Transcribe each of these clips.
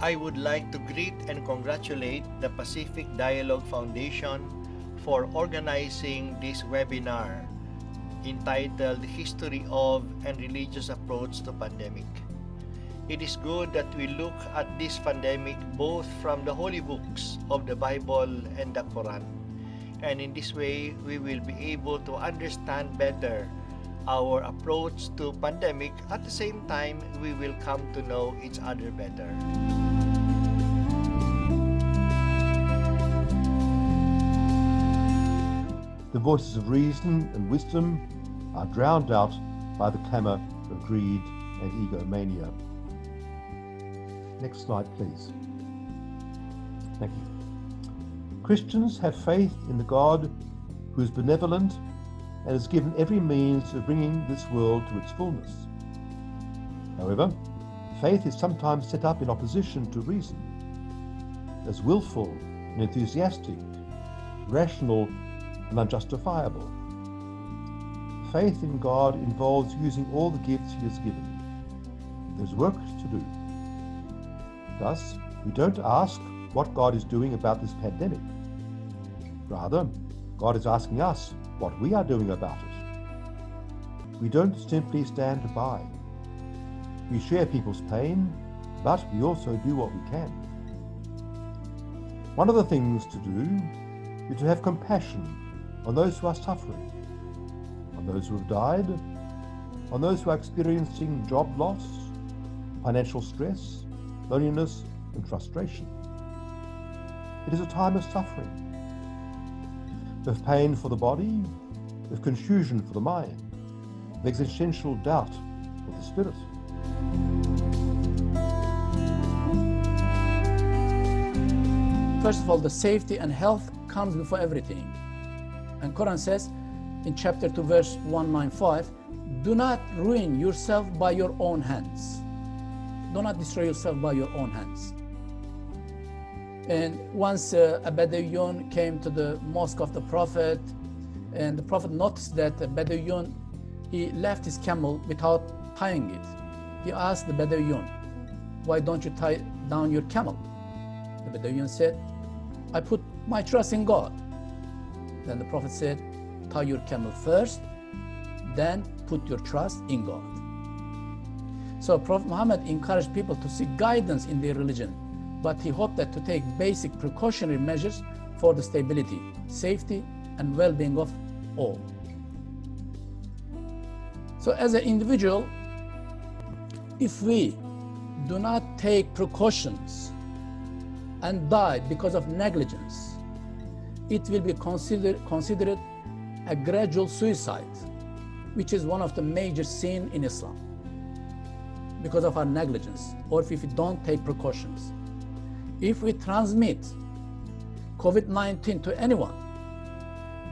I would like to greet and congratulate the Pacific Dialogue Foundation for organizing this webinar entitled History of and Religious Approach to Pandemic. It is good that we look at this pandemic both from the holy books of the Bible and the Quran. And in this way, we will be able to understand better our approach to pandemic. At the same time, we will come to know each other better. The voices of reason and wisdom are drowned out by the clamour of greed and egomania. Next slide, please. Thank you. Christians have faith in the God who is benevolent and has given every means of bringing this world to its fullness. However, faith is sometimes set up in opposition to reason, as willful and enthusiastic, rational and unjustifiable. Faith in God involves using all the gifts He has given. There's work to do. Thus, we don't ask what God is doing about this pandemic. Rather, God is asking us what we are doing about it. We don't simply stand by. We share people's pain, but we also do what we can. One of the things to do is to have compassion on those who are suffering, on those who have died, on those who are experiencing job loss, financial stress, loneliness and frustration. It is a time of suffering, of pain for the body, of confusion for the mind, of existential doubt for the spirit. First of all, the safety and health comes before everything. And Quran says in chapter 2, verse 195, do not ruin yourself by your own hands. Do not destroy yourself by your own hands. And once a Bedouin came to the mosque of the Prophet, and the Prophet noticed that the Bedouin, he left his camel without tying it. He asked the Bedouin, why don't you tie down your camel? The Bedouin said, I put my trust in God. Then the Prophet said, tie your camel first, then put your trust in God. So Prophet Muhammad encouraged people to seek guidance in their religion, but he hoped that to take basic precautionary measures for the stability, safety, and well-being of all. So as an individual, if we do not take precautions and die because of negligence, it will be considered a gradual suicide, which is one of the major sins in Islam, because of our negligence, or if we don't take precautions. If we transmit COVID-19 to anyone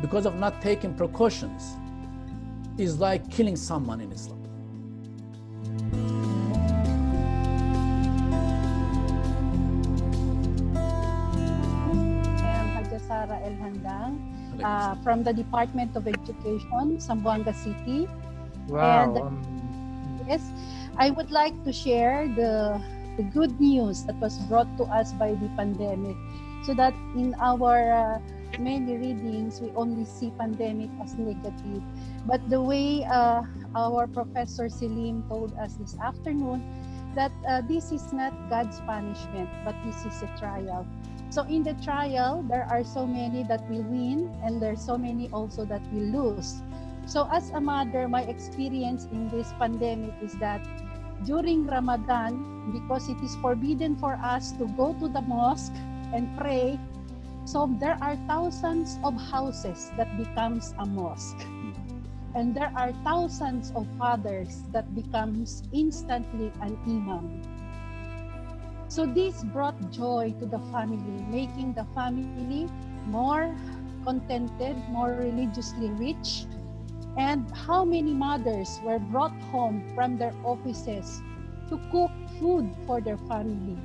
because of not taking precautions, is like killing someone in Islam. I am Hajasara El Handang from the Department of Education, Zamboanga City. Wow. And yes, I would like to share the good news that was brought to us by the pandemic, so that in our many readings we only see pandemic as negative, but the way our Professor Salim told us this afternoon, that this is not God's punishment, but this is a trial. So in the trial, there are so many that will win, and there are so many also that will lose. So as a mother, my experience in this pandemic is that during Ramadan, because it is forbidden for us to go to the mosque and pray, so there are thousands of houses that becomes a mosque. And there are thousands of fathers that becomes instantly an imam. So this brought joy to the family, making the family more contented, more religiously rich. And how many mothers were brought home from their offices to cook food for their family?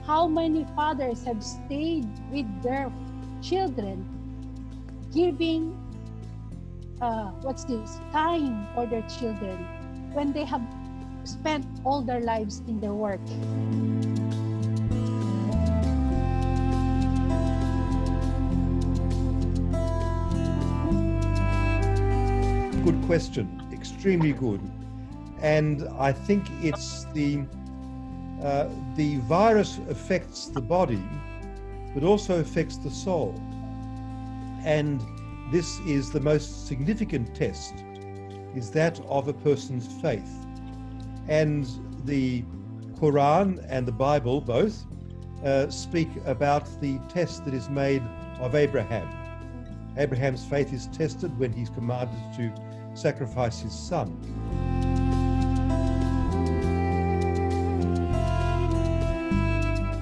How many fathers have stayed with their children, giving time for their children when they have spent all their lives in their work? question, extremely good. And I think it's the virus affects the body, but also affects the soul. And this is the most significant test, is that of a person's faith. And the Quran and the Bible both speak about the test that is made of Abraham. Abraham's faith is tested when he's commanded to sacrifice his son.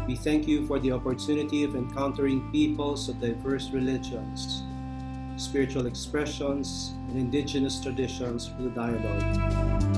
We thank you for the opportunity of encountering peoples of diverse religions, spiritual expressions, and indigenous traditions through dialogue.